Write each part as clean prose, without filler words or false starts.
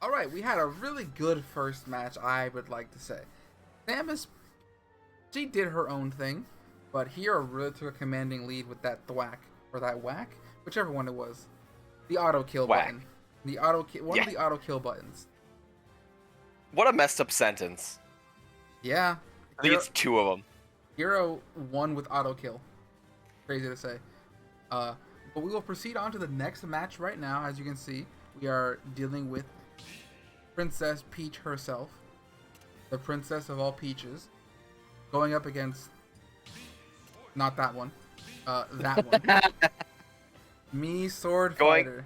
All right, we had a really good first match, I would like to say. Samus, she did her own thing, but Hero really took a commanding lead with that thwack, or that whack, whichever one it was. The auto kill Whack. button. The auto kill, one Yeah. of the auto kill buttons. What a messed up sentence. Yeah. I think it's two of them. Hero won with auto kill. Crazy to say. But we will proceed on to the next match right now. As you can see, we are dealing with Princess Peach herself, the princess of all peaches, going up against not that one, that one. Me Swordfighter.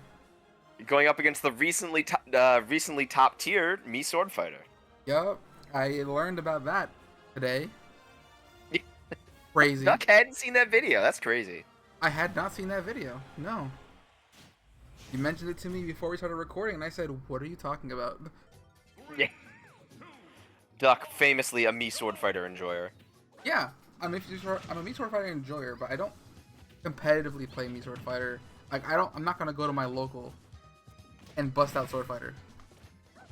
Going up against the recently top tier me Swordfighter. Yup, I learned about that today. Crazy. Duck hadn't seen that video. That's crazy. I had not seen that video. No. You mentioned it to me before we started recording, and I said, "What are you talking about?" Yeah. Duck, famously a me Swordfighter enjoyer. Yeah, I'm a me Swordfighter enjoyer, but I don't competitively play me Swordfighter. Like I'm not gonna go to my local and bust out Swordfighter.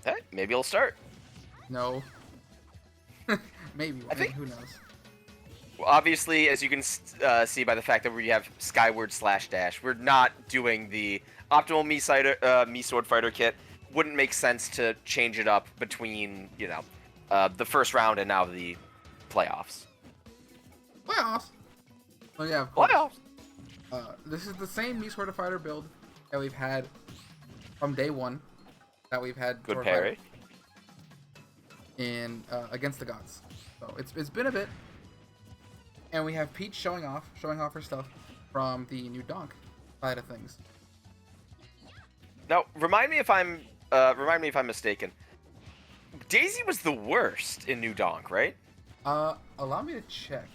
Hey, maybe it'll start. No. Maybe. Who knows? Well, obviously, as you can see by the fact that we have Skyward /Dash, we're not doing the optimal me Swordfighter kit. Wouldn't make sense to change it up between, the first round and now the playoffs. Playoffs. Oh yeah, of course. Playoffs. This is the same me Swordfighter build that we've had from day one. That we've had Good Swordfighter parry. in against the gods. So it's been a bit. And we have Peach showing off her stuff from the new Donk side of things. Now, remind me if I'm mistaken. Daisy was the worst in New Donk, right? Allow me to check.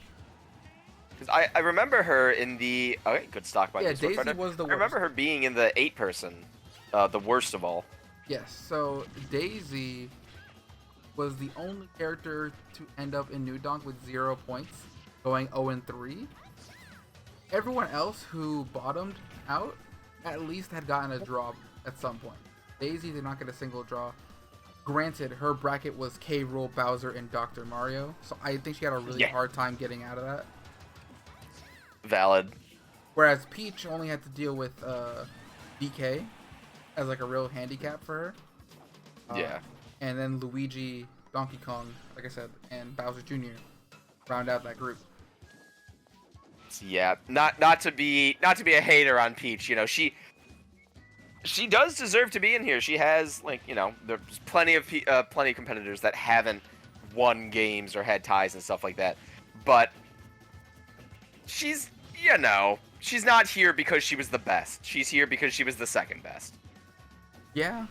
Because I remember her in the good stock by Yeah, Swordfighter. Daisy was the worst. I remember her being in the 8-person, the worst of all. Yes. So Daisy was the only character to end up in New Donk with 0 points, going 0-3. Everyone else who bottomed out at least had gotten a draw at some point. Daisy did not get a single draw. Granted, her bracket was K. Rool, Bowser, and Dr. Mario, so I think she had a really hard time getting out of that. Valid. Whereas Peach only had to deal with DK as like a real handicap for her. Yeah. And then Luigi, Donkey Kong, like I said, and Bowser Jr. round out that group. Yeah, not to be a hater on Peach, she does deserve to be in here. She has there's plenty of competitors that haven't won games or had ties and stuff like that. But she's not here because she was the best. She's here because she was the second best. Yeah.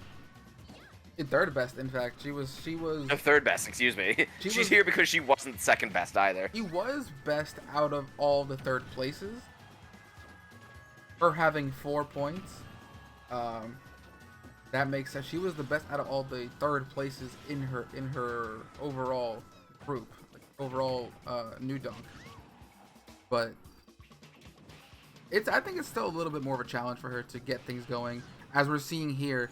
Third best, in fact. She was The third best, excuse me. She's here because she wasn't second best either. She was best out of all the third places. Her having 4 points. That makes sense. She was the best out of all the third places in her overall group. Like, overall New Donk. But I think it's still a little bit more of a challenge for her to get things going. As we're seeing here,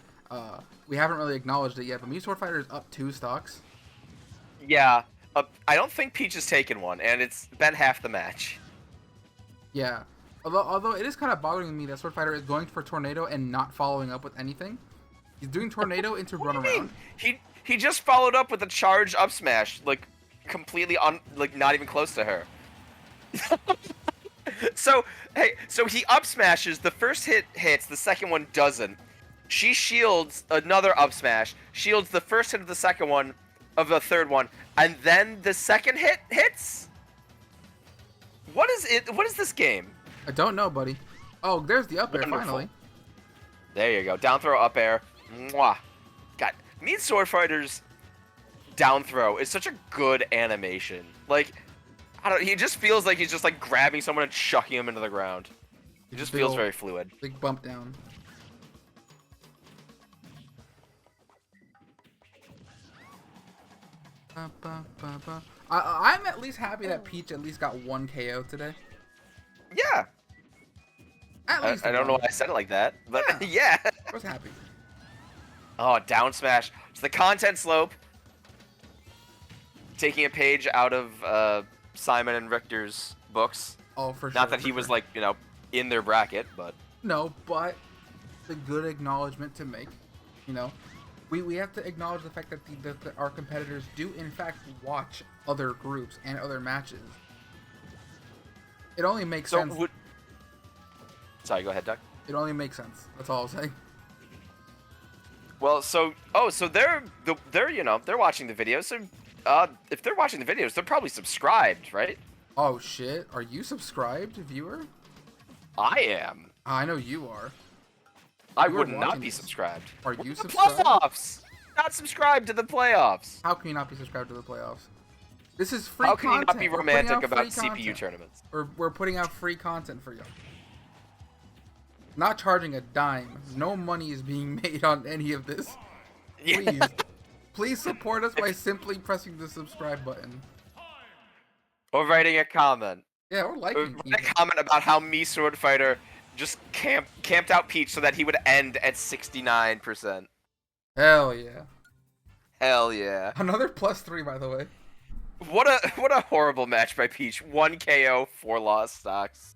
we haven't really acknowledged it yet, but me Swordfighter is up 2 stocks. Yeah, I don't think Peach has taken one, and it's been half the match. Yeah, although it is kind of bothering me that Swordfighter is going for Tornado and not following up with anything. He's doing Tornado into run around. He just followed up with a charge up smash, completely not even close to her. So he up smashes, the first hit hits, the second one doesn't. She shields another up smash, shields the first hit of the second one, of the third one, and then the second hit hits? What is it? What is this game? I don't know, buddy. Oh, there's the up air, Wonderful. finally. There you go. Down throw, up air. Mwah. God, me Swordfighter's down throw is such a good animation. He just feels like he's just grabbing someone and chucking him into the ground. It just feels very fluid. Big bump down. I'm at least happy that Peach at least got 1 KO today. Yeah. At least I don't know why I said it like that, but yeah. I was happy. Oh, down smash. It's the content slope. Taking a page out of Simon and Richter's books. Oh, for sure. Not that he was like, in their bracket, but No, but it's a good acknowledgement to make. You know, we have to acknowledge the fact that our competitors do in fact watch other groups and other matches. It only makes sense. Sorry, go ahead, Doug. It only makes sense. That's all I'm saying. Well, so they're watching the videos. So if they're watching the videos, they're probably subscribed, right? Oh shit! Are you subscribed, viewer? I am. I know you are. I would not be subscribed. Are you the subscribed? Playoffs. Not subscribed to the playoffs. How can you not be subscribed to the playoffs? This is free How content. can you not be romantic about free CPU content. tournaments? We're putting out free content for you. Not charging a dime. No money is being made on any of this. Please, please support us by simply pressing the subscribe button. Or writing a comment. Yeah, or liking. Write a comment about how me, Swordfighter, just camped out Peach so that he would end at 69%. Hell yeah. Hell yeah. Another +3, by the way. What a horrible match by Peach. 1 KO, 4 loss stocks.